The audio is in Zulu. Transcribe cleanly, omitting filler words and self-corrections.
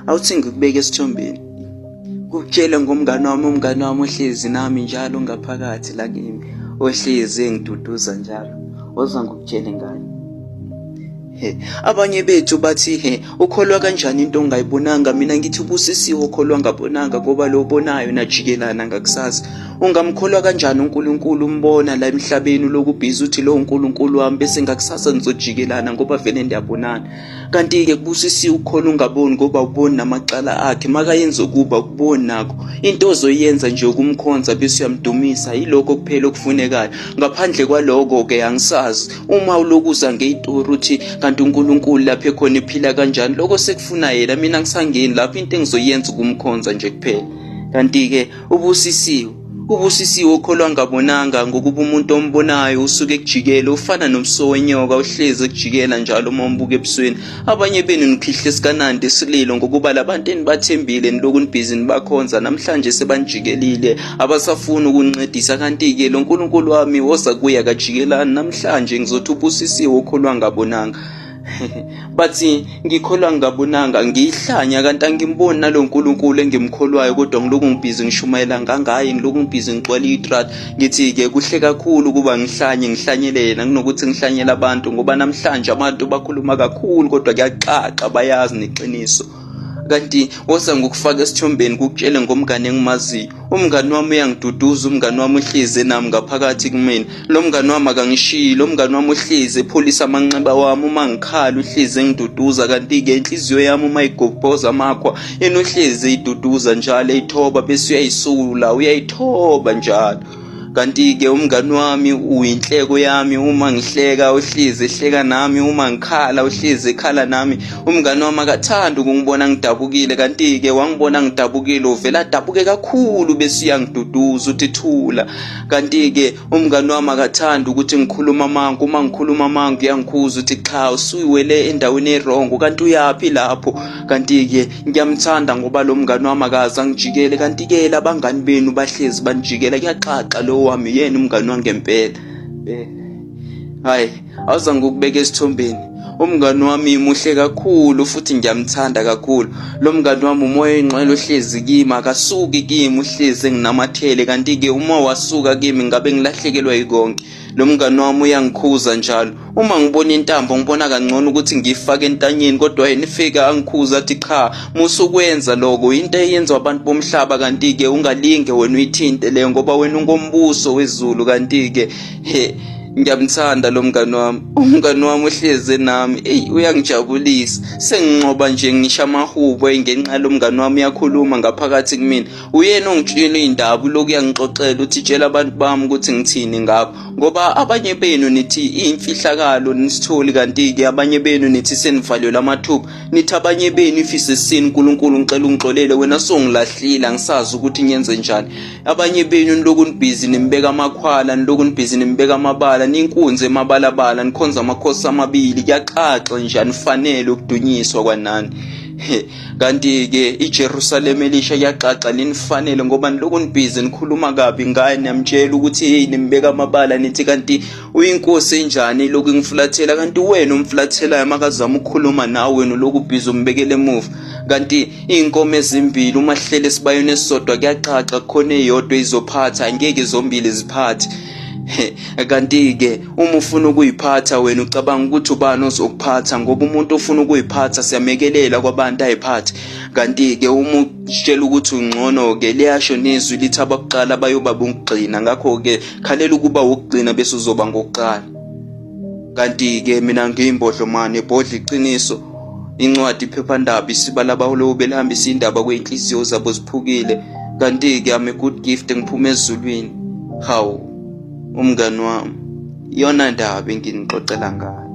awuthi ngikubeke esithombeni kukutshela ngomngane wami ohlezi nami njalo ngaphakathi la kimi ohlezi engiduduza njalo oza ngikutshele ngani. Abanye bethu bathi ukholwa kanjani into ongayibonanga, mina ngithi ubusisiwe ukholwa ngabonanga ngoba lo bonayo najikelana ngakusasa. Ungamkholwa kanjani uNkulunkulu umbona la emhlabeni lokubhiza uthi lo uNkulunkulu wami bese ngakusasa nizojikelana ngoba vele ndiyabonana. Kanti ke kubusisiwe ukholwa ungaboni ngoba uboni namacala akhe, makayenza ukuba ukuboni nakho into ozoyenza nje ukumkhonza bese uyamdumisa, yiloko kuphela okufunekayo. Ngaphandle kwaloko ke angisazi. Uma ulokuza ngeitori uthi kanti uNkulunkulu lapha ekhona iphila kanjani, lokho sekufuna yena, mina ngisangeni lapha into engizoyenza ukumkhonza nje kuphela. Kanti ke ubusisiwe ukholwa ngabonanga ngokuba umuntu ombonayo usuke ekujikela ufana nomsowenyoka uhlezi ekujikela njalo uma umbuka ebusweni. Abanye benu nikhihle sikanandi esililo ngokuba labantu enibathembile niloku nibhizi nibakhonza namhlanje sebanijikelile abasafuna ukuncedisa. Kanti ke lo uNkulunkulu wami woza kuya kajikelana namhlanje ngizothi ubusisiwe ukholwa ngabonanga. Bathi ngikholwa ngabonanga ngiyihlanya kanti angimboni nalo uNkulunkulu engimkholwayo, kodwa ngiloku ngibhizi ngishumayela ngaye, ngiloku ngibhizi ngixwala itrad. Ngithi ke kuhle kakhulu kuba ngihlanyele yena kunokuthi ngihlanyele abantu, ngoba namhlanje abantu bakhuluma kakhulu kodwa kuyaxaxa bayazi neqiniso. Kanti woza ngokufaka esithombeni kukutshele ngomngane engimaziyo. Umngane wami uyangiduduza, umngane wami uhlezi nami ngaphakathi kumina. Lo mngane wami akangishiyi, lo mngane wami uhlezi epholisa amanxeba wami uma ngikhala uhlezi engiduduza. Kanti ke inhliziyo yami uma igobhoza amakhwa yena uhlezi iduduza njalo eyithoba bese uyayithoba njalo. Kanti ke umngane wami uyinhleko yami, uma ngihleka uhlezi ehleka nami, uma ngikhala uhlezi ekhala nami. Umngane wami akathanda ukungibona ngidabukile, kanti ke wangibona ngidabukile uvela adabuke kakhulu bese uyangiduduza uthi thula. Kanti ke umngane wami akathanda ukuthi ngikhuluma amanga, uma ngikhuluma amanga uyangikhuza uthi cha usuyiwele endaweni erongo, kanti uyapi lapho. Kanti ke ngiyamthanda ngoba lo mngane wami akaza ngijikele, kanti ke labangani benu bahlezi banijikela, kuyaxaxa lo wami yena umngane wangempela. Hayi awuza ngokubeka esithombeni. Umngane wami muhle kakhulu futhi ngiyamthanda kakhulu. Lo mngane wami umoya engcwele ohlezi kimi, akasuki kimi uhlezi nginamathele. Kanti ke uma wasuka kimi ngabe ngilahlekelwa yikonke. Lo mngane wami uyangikhuza njalo. Uma ngibona intambo ngibona kangcono ukuthi ngifake entanyeni, kodwa yena ifika angikhuza athi cha musukwenza lokho into eyenziwa abantu bomhlaba. Kanti ke ungalinge wena uyithinte leyo ngoba wena ungombuso wezulu. Kanti ke ngiyamthanda lo mngane wami, umngane wami uhleze nami, uyangijabulisa. Senginqoba nje ngisho amahubo ngenxa lo mngane wami uyakhuluma ngaphakathi kumina. Uyena ongitshela indaba lokhu uyangixoxela uthi tshela abantu bami ukuthi ngithini ngabo, ngoba abanye benu nithi imfihlakalo nisitholi, kanti ke abanye benu nithi senivalelwe amathuba. Nithi abanye benu ifise sini uNkulunkulu ngicela ungixolele wena songilahlile angisazi ukuthi ngiyenze njani. Abanye benu niloku nibhizi nimbeka amakhwala, niloku nibhizi nimbeka amabala, ninkunze emabalabala, nikhonza amakhosi amabili, kuyaxaxa nje anifanele ukudunyiswa kwanani. Kanti ke iJerusalem elisha kuyaxaxa linifanele ngoba niloku nibhizi nikhuluma kabi ngaye, niyamtshela ukuthi nimbeka amabala, nithi kanti uyinkosi enjani lokhu ngifulathela. Kanti wena umfulathelayo makazama ukukhuluma nawe wena loku bhizi umbekele emuva. Kanti inkomo ezimbili uma hlele esibayeni esisodwa kuyaxaxa khona eyodwa izophatha, angeke zombili ziphathe. Kanti ke uma ufuna ukuyiphatha wena ucabanga ukuthi ubani ozokuphatha, ngoba umuntu ofuna ukuyiphatha siyamekelela kwabantu ayiphathe. Kanti ke uma utshela ukuthi ungcono ke liyasho nezwi lithi abakuqala bayoba bungqina, ngakho ke khalela ukuba ukugcina bese uzoba ngokuqala. Kanti ke mina ngiyimbodlo manje ibhodla iqiniso, incwadi iphephandaba isibala abaholo belihambisa indaba kweinhliziyo zabo ziphukile. Kanti ke ame good gift ngiphuma ezulwini. Hawu umngane wami, iyona ndaba enginiqoqela ngayo.